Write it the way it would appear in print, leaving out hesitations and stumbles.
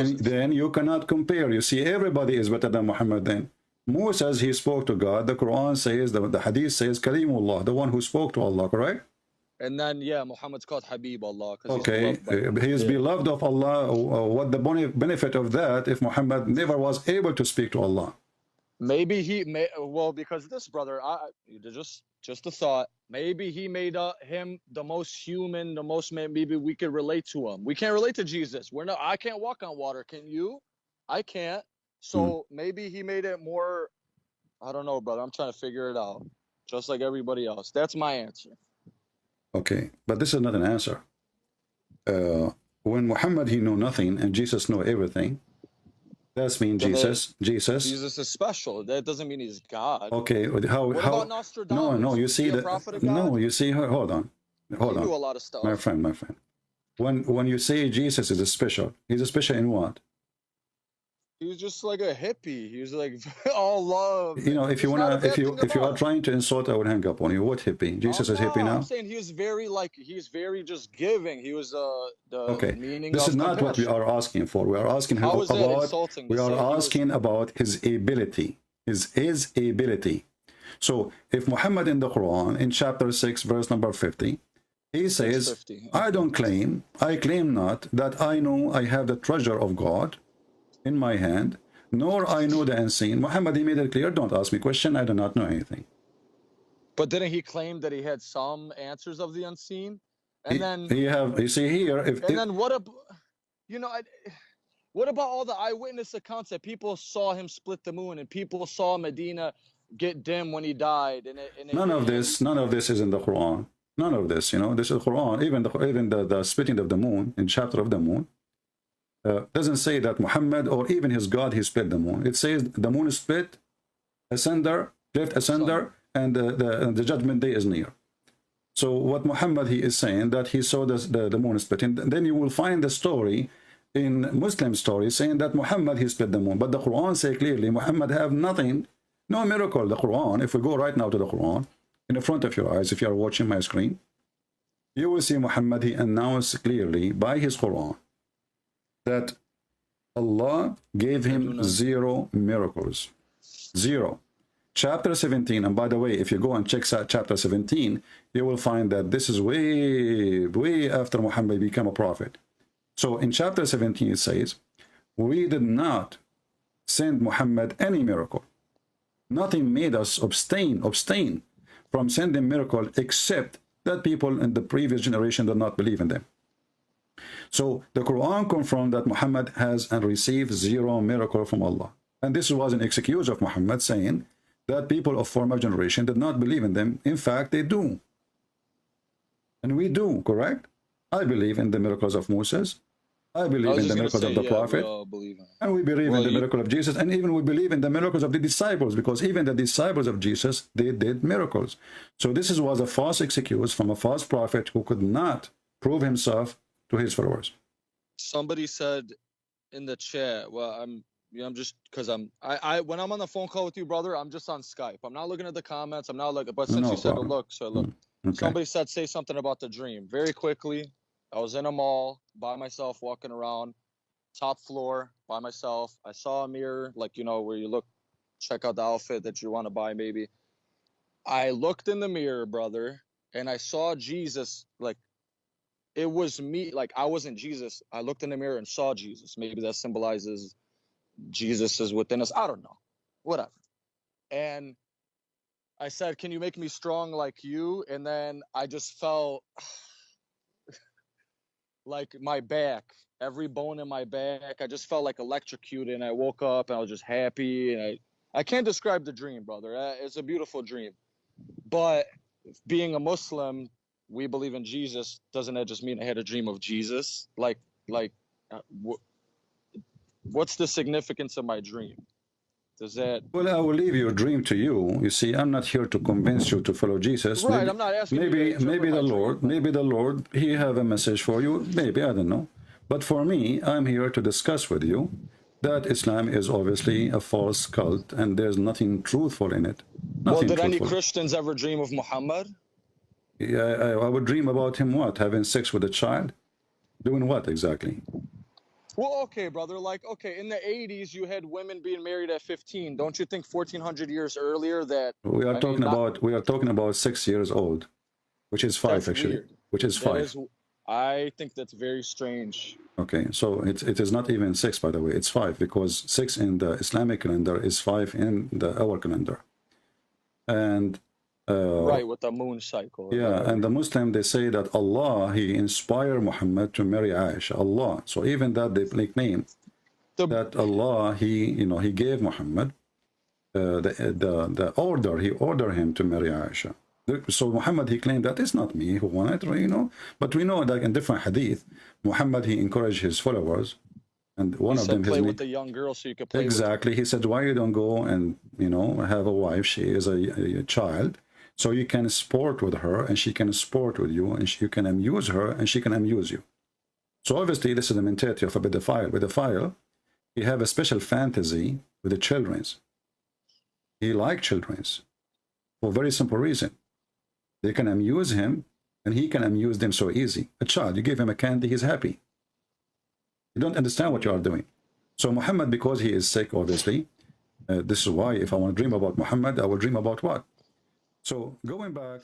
then you cannot compare. You see, everybody is better than Muhammad then. Moses, he spoke to God. The Quran says, the Hadith says, Kalimullah, the one who spoke to Allah, correct? And then, yeah, Muhammad's called Habib Allah. Okay, he is beloved of Allah. What the benefit of that if Muhammad never was able to speak to Allah? Maybe he may, well, because this brother, just a thought. Maybe he made him the most human, the most, maybe we could relate to him. We can't relate to Jesus. I can't walk on water. Can you? I can't. So maybe he made it more, I don't know, brother. I'm trying to figure it out. Just like everybody else. That's my answer. Okay, but this is not an answer. When Muhammad, he knew nothing and Jesus knew everything, that's mean Jesus is special. That doesn't mean he's God. Okay, what about Nostradamus? No, you see that. No, you see, hold on. He knew a lot of stuff. My friend. When you say Jesus is special, he's special in what? He was just like a hippie. He was like all love. You know, if you are trying to insult, I would hang up on you. What hippie? Jesus is hippie now? I'm saying he was very just giving. He was the meaning. This is not what we are asking for. We are asking him about. We are asking about his ability. His ability. So if Muhammad in the Quran in chapter 6 verse number 50, he says, I claim not that I know I have the treasure of God in my hand, nor I know the unseen. Muhammad, he made it clear, don't ask me question, I do not know anything. But didn't he claim that he had some answers of the unseen? And you see here, what about all the eyewitness accounts that people saw him split the moon and people saw Medina get dim when he died? None of this is in the Quran. None of this, this is Quran. Even the splitting of the moon in chapter of the moon doesn't say that Muhammad or even his God, he split the moon. It says the moon is split, asunder, and the judgment day is near. So what Muhammad, he is saying that he saw the moon split. And then you will find the story in Muslim story saying that Muhammad, he split the moon. But the Quran say clearly Muhammad have nothing, no miracle. The Quran, if we go right now to the Quran, in the front of your eyes, if you are watching my screen, you will see Muhammad, he announced clearly by his Quran that Allah gave him 0 miracles. 0. Chapter 17, and by the way, if you go and check chapter 17, you will find that this is way after Muhammad became a prophet. So in chapter 17 it says, we did not send Muhammad any miracle. Nothing made us abstain from sending miracle except that people in the previous generation did not believe in them. So the Quran confirmed that Muhammad has and received 0 miracle from Allah. And this was an excuse of Muhammad saying that people of former generation did not believe in them. In fact, they do. And we do, correct? I believe in the miracles of Moses. I believe in the miracles of the Prophet. And we believe in the miracle of Jesus. And even we believe in the miracles of the disciples, because even the disciples of Jesus, they did miracles. So this was a false excuse from a false prophet who could not prove himself to his followers. Somebody said in the chat, well, I'm just, because when I'm on the phone call with you, brother, I'm just on Skype. I'm not looking at the comments. I'm not looking, but since you said to look, so look. Okay. Somebody said, say something about the dream. Very quickly, I was in a mall by myself, walking around, top floor by myself. I saw a mirror, like, where you look, check out the outfit that you want to buy, maybe. I looked in the mirror, brother, and I saw Jesus, like, it was me, like I wasn't Jesus. I looked in the mirror and saw Jesus. Maybe that symbolizes Jesus is within us. I don't know. Whatever. And I said, can you make me strong like you? And then I just felt like my back, every bone in my back, I just felt like electrocuted. And I woke up and I was just happy. And I can't describe the dream, brother. It's a beautiful dream. But being a Muslim, we believe in Jesus. Doesn't that just mean I had a dream of Jesus? What's the significance of my dream? Does that? Well, I will leave your dream to you. You see, I'm not here to convince you to follow Jesus. Right, I'm not asking. Maybe the Lord, he have a message for you. Maybe, I don't know. But for me, I'm here to discuss with you that Islam is obviously a false cult and there's nothing truthful in it. Well, did any Christians ever dream of Muhammad? Yeah, I would dream about him what? Having sex with a child? Doing what exactly? Well, okay, brother. Like, okay, in the 80s, you had women being married at 15. Don't you think 1400 years earlier that, I mean, not, We are talking about 6 years old, which is five that's actually, weird. which is That five. is, I think that's very strange. Okay, so it is not even six, by the way. It's five, because six in the Islamic calendar is five in our calendar. And Right, with the moon cycle or yeah, whatever. and the Muslim, they say that Allah, he inspired Muhammad to marry Aisha. Allah. So even that they claim The that Allah, he gave Muhammad the order. He ordered him to marry Aisha. So Muhammad, he claimed that it's not me who wanted, but we know that in different hadith, Muhammad, he encouraged his followers, and one he of said them, play with the young girl so you could play with her. exactly, he said, why you don't go and have a wife? She is a child, so you can sport with her, and she can sport with you, and you can amuse her, and she can amuse you. So obviously, this is the mentality of a pedophile. Pedophile, he have a special fantasy with the children's. He like children's for a very simple reason. They can amuse him, and he can amuse them so easy. A child, you give him a candy, he's happy. You don't understand what you are doing. So Muhammad, because he is sick, obviously, this is why if I want to dream about Muhammad, I will dream about what? So going back